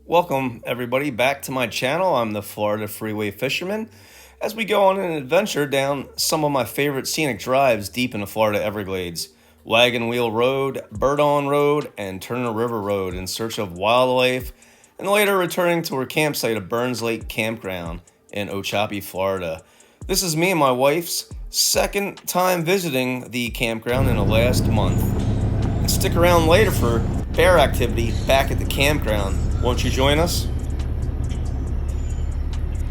Welcome everybody back to my channel. I'm the Florida Freeway Fisherman as we go on an adventure down some of my favorite scenic drives deep in the Florida Everglades. Wagon Wheel Road, Bird On Road, and Turner River Road in search of wildlife, and later returning to our campsite of Burns Lake Campground in Ochopee, Florida. This is me and my wife's second time visiting the campground in the last month. And stick around later for bear activity back at the campground. Won't you join us?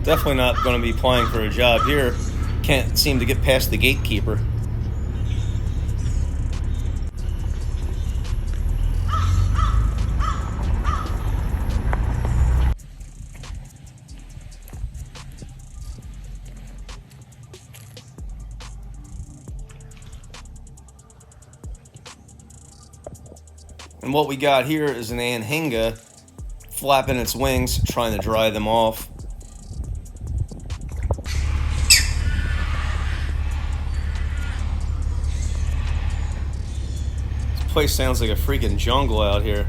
Definitely not going to be applying for a job here. Can't seem to get past the gatekeeper. And what we got here is an anhinga flapping its wings, trying to dry them off. This place sounds like a freaking jungle out here.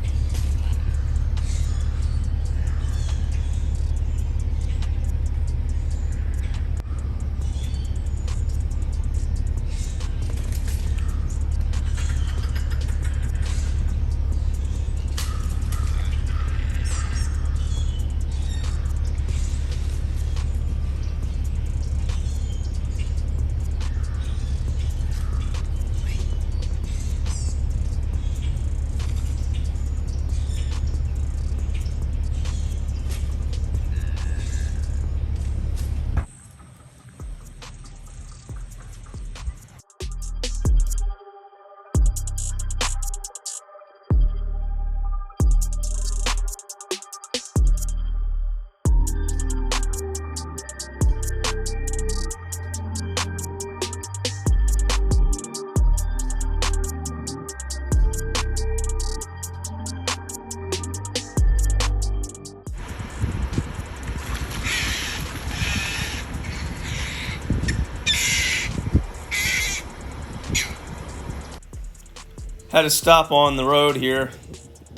Had to stop on the road here,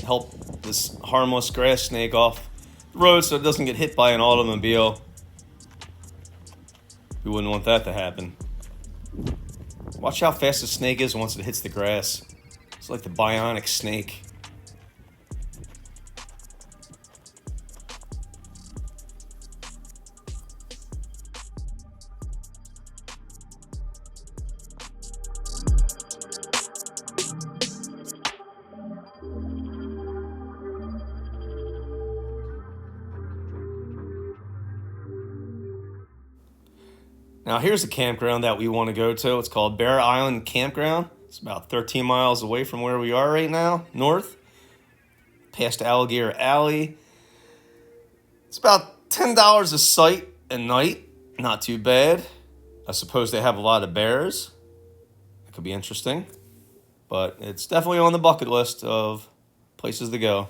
help this harmless grass snake off the road so it doesn't get hit by an automobile. We wouldn't want that to happen. Watch how fast the snake is once it hits the grass. It's like the bionic snake. Now here's a campground that we want to go to. It's called Bear Island Campground. It's about 13 miles away from where we are right now, north, past Alligator Alley. It's about $10 a sight a night. Not too bad. I suppose they have a lot of bears. It could be interesting. But it's definitely on the bucket list of places to go.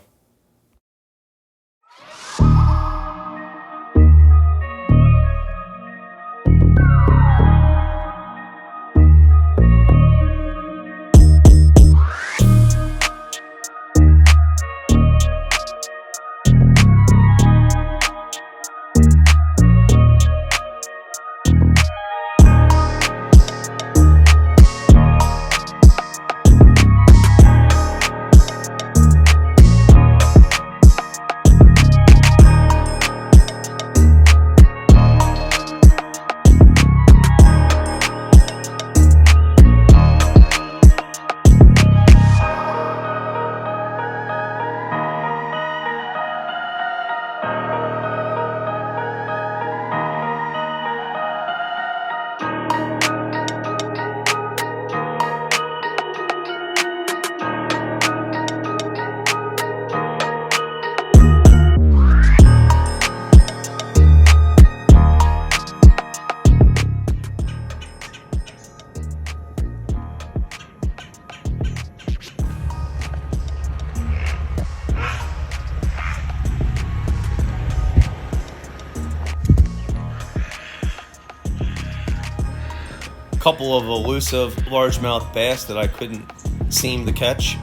Couple of elusive largemouth bass that I couldn't seem to catch,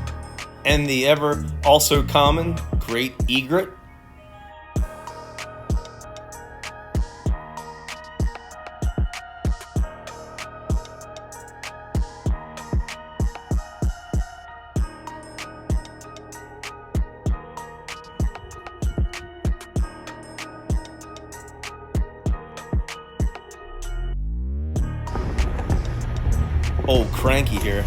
and the ever also common great egret old cranky here.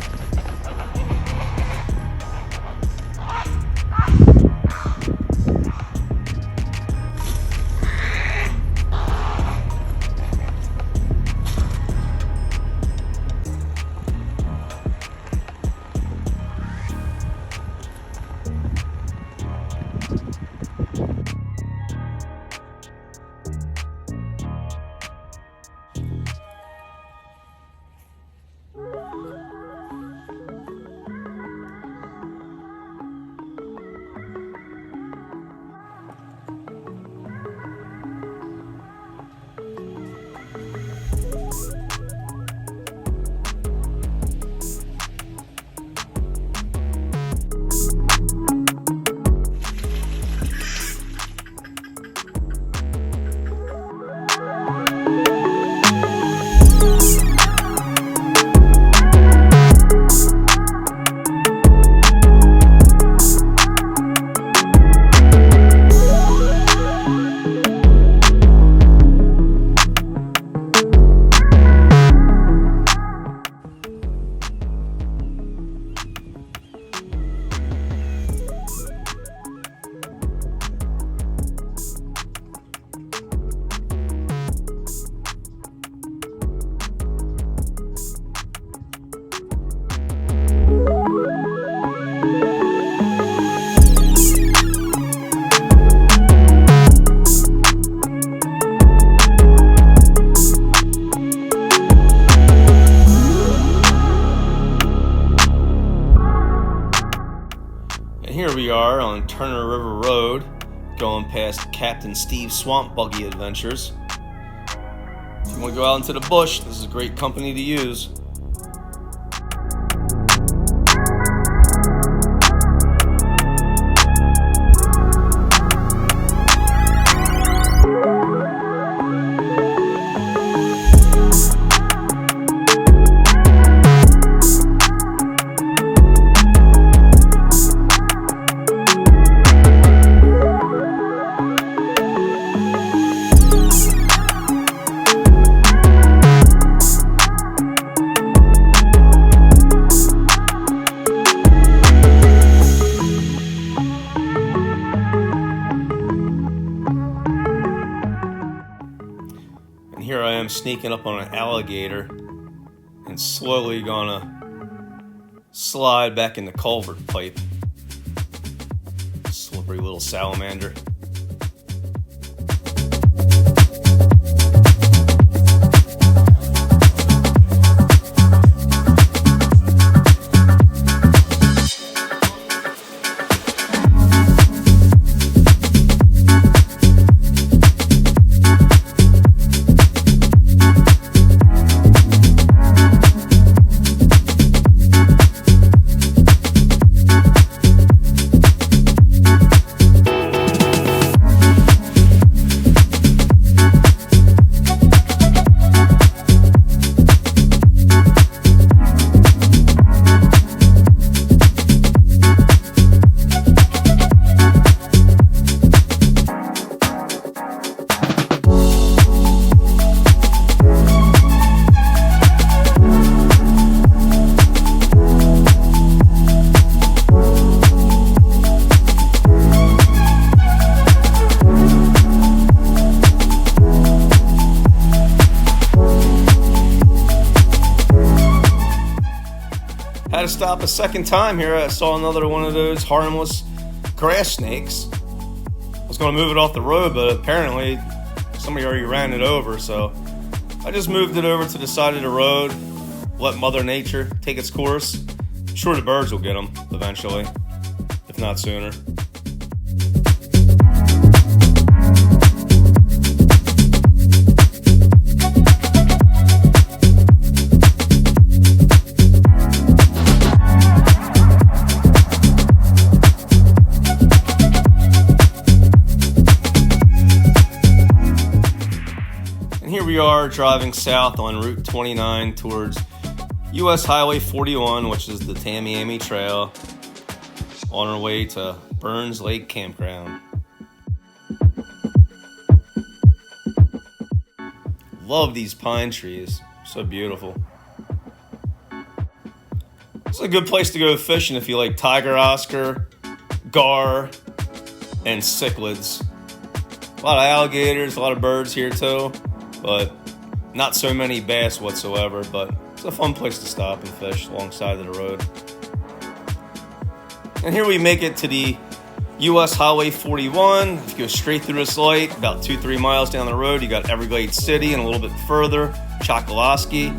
Here we are on Turner River Road, going past Captain Steve's Swamp Buggy Adventures. If you want to go out into the bush, this is a great company to use. Here I am sneaking up on an alligator and slowly gonna slide back in the culvert pipe. Slippery little salamander. Had to stop a second time here. I saw another one of those harmless grass snakes. I was going to move it off the road, but apparently somebody already ran it over, so I just moved it over to the side of the road, let Mother Nature take its course. I'm sure the birds will get them eventually, if not sooner. Here we are driving south on Route 29 towards US Highway 41, which is the Tamiami Trail, on our way to Burns Lake Campground. Love these pine trees, so beautiful. a good place to go fishing if you like tiger oscar, gar, and cichlids. A lot of alligators, a lot of birds here too, but not so many bass whatsoever. But it's a fun place to stop and fish alongside of the road. And here we make it to the US Highway 41. If you go straight through this light, about 2-3 miles down the road, you got Everglades City, and a little bit further, Chokoloskee.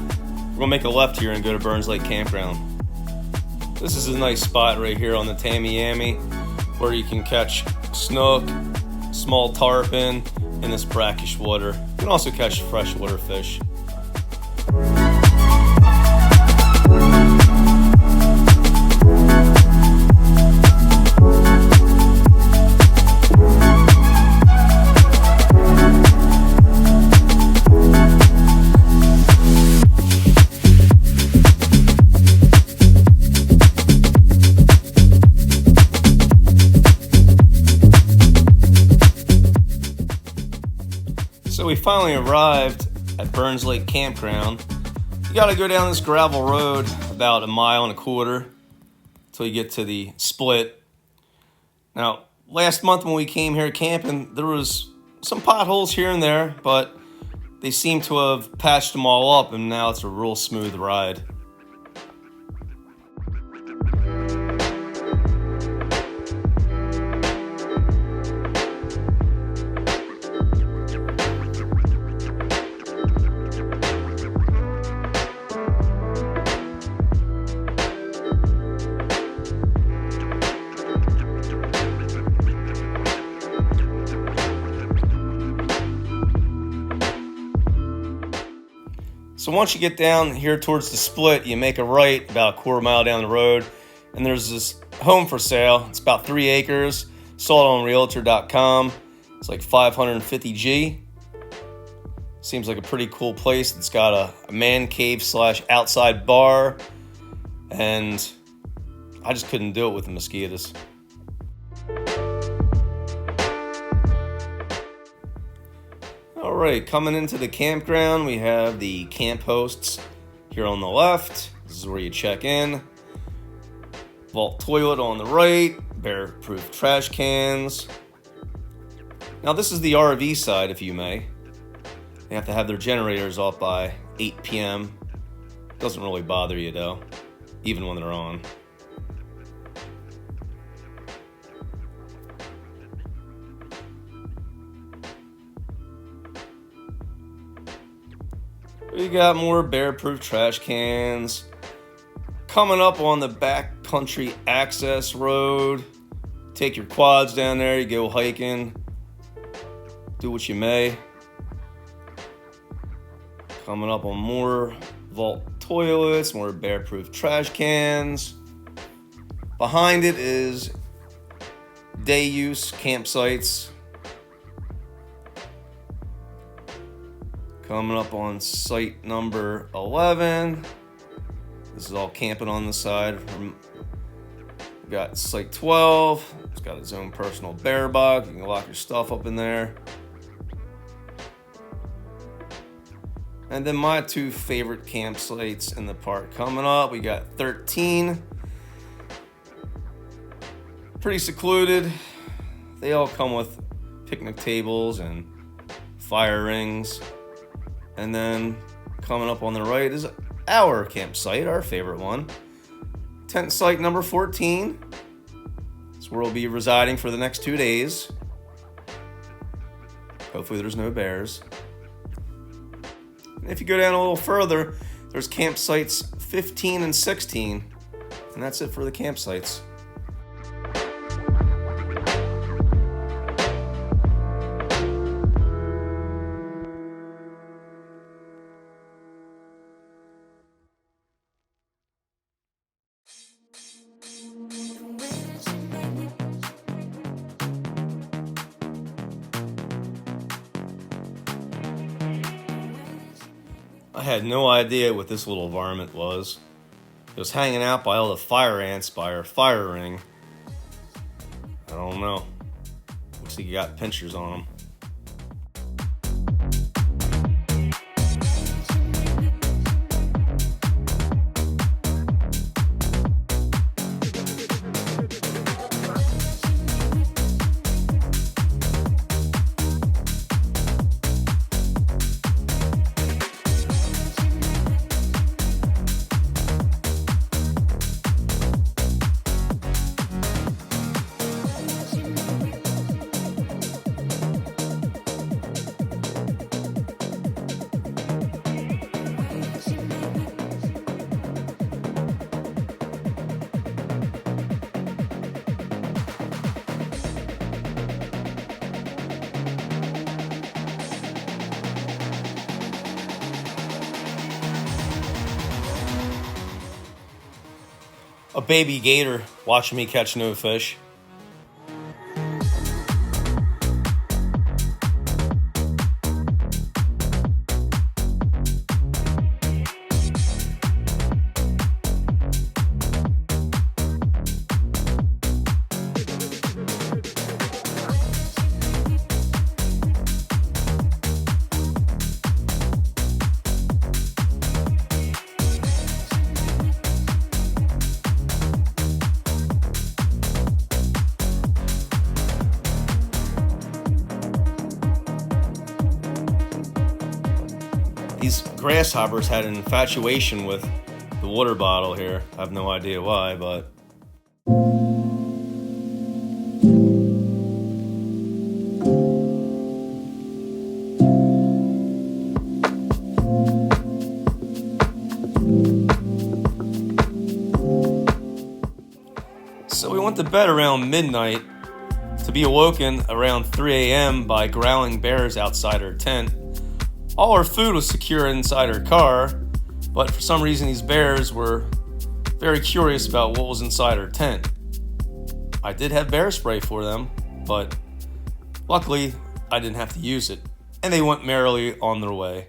We're gonna make a left here and go to Burns Lake Campground. This is a nice spot right here on the Tamiami where you can catch snook, small tarpon in this brackish water. You can also catch freshwater fish. So we finally arrived at Burns Lake Campground. You gotta go down this gravel road about 1.25 miles until you get to the split. Now, last month when we came here camping, there was some potholes here and there, but they seem to have patched them all up, and now it's a real smooth ride. So once you get down here towards the split, you make a right about 1/4 mile down the road, and there's this home for sale. It's about 3 acres. Saw it on Realtor.com. It's like 550 G. Seems like a pretty cool place. It's got a man cave / outside bar, and I just couldn't do it with the mosquitoes. Alright, coming into the campground, we have the camp hosts here on the left. This is where you check in. Vault toilet on the right, bear-proof trash cans. Now this is the RV side, if you may. They have to have their generators off by 8 p.m. Doesn't really bother you though, even when they're on. We got more bear-proof trash cans. Coming up on the backcountry access road. Take your quads down there, you go hiking. Do what you may. Coming up on more vault toilets, more bear-proof trash cans. Behind it is day-use campsites. Coming up on site number 11. This is all camping on the side. We got site 12. It's got its own personal bear box. You can lock your stuff up in there. And then my 2 favorite campsites in the park coming up. We got 13. Pretty secluded. They all come with picnic tables and fire rings. And then coming up on the right is our campsite, our favorite one. Tent site number 14. It's where we'll be residing for the next 2 days. Hopefully there's no bears. And if you go down a little further, there's campsites 15 and 16. And that's it for the campsites. I had no idea what this little varmint was. It was hanging out by all the fire ants by our fire ring. I don't know. Looks like you got pinchers on them. a baby gator watching me catch no fish. These grasshoppers had an infatuation with the water bottle here. I have no idea why, but... So we went to bed around midnight to be awoken around 3 a.m. by growling bears outside our tent. All our food was secure inside our car, but for some reason these bears were very curious about what was inside our tent. I did have bear spray for them, but luckily I didn't have to use it, and they went merrily on their way.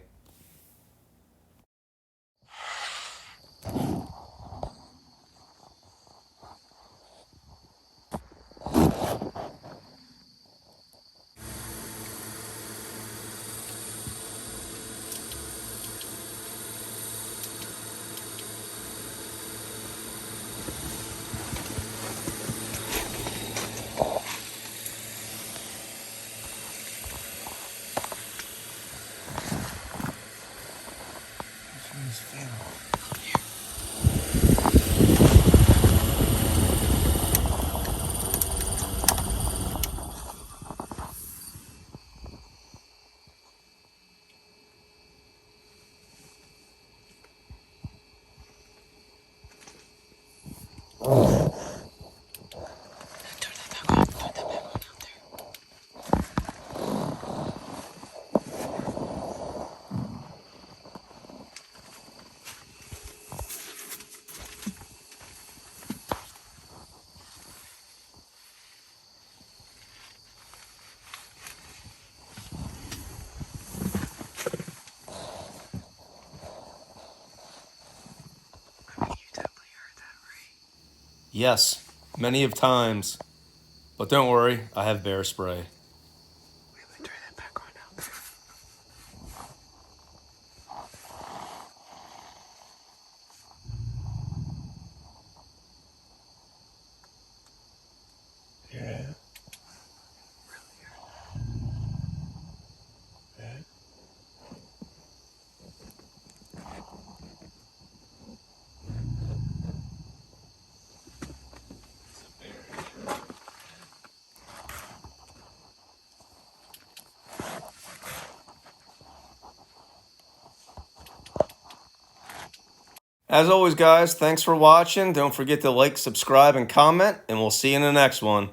Yes, many of times. But don't worry, I have bear spray. Turn that back on now. Hear it? Really hear it? As always, guys, thanks for watching. Don't forget to like, subscribe, and comment, and we'll see you in the next one.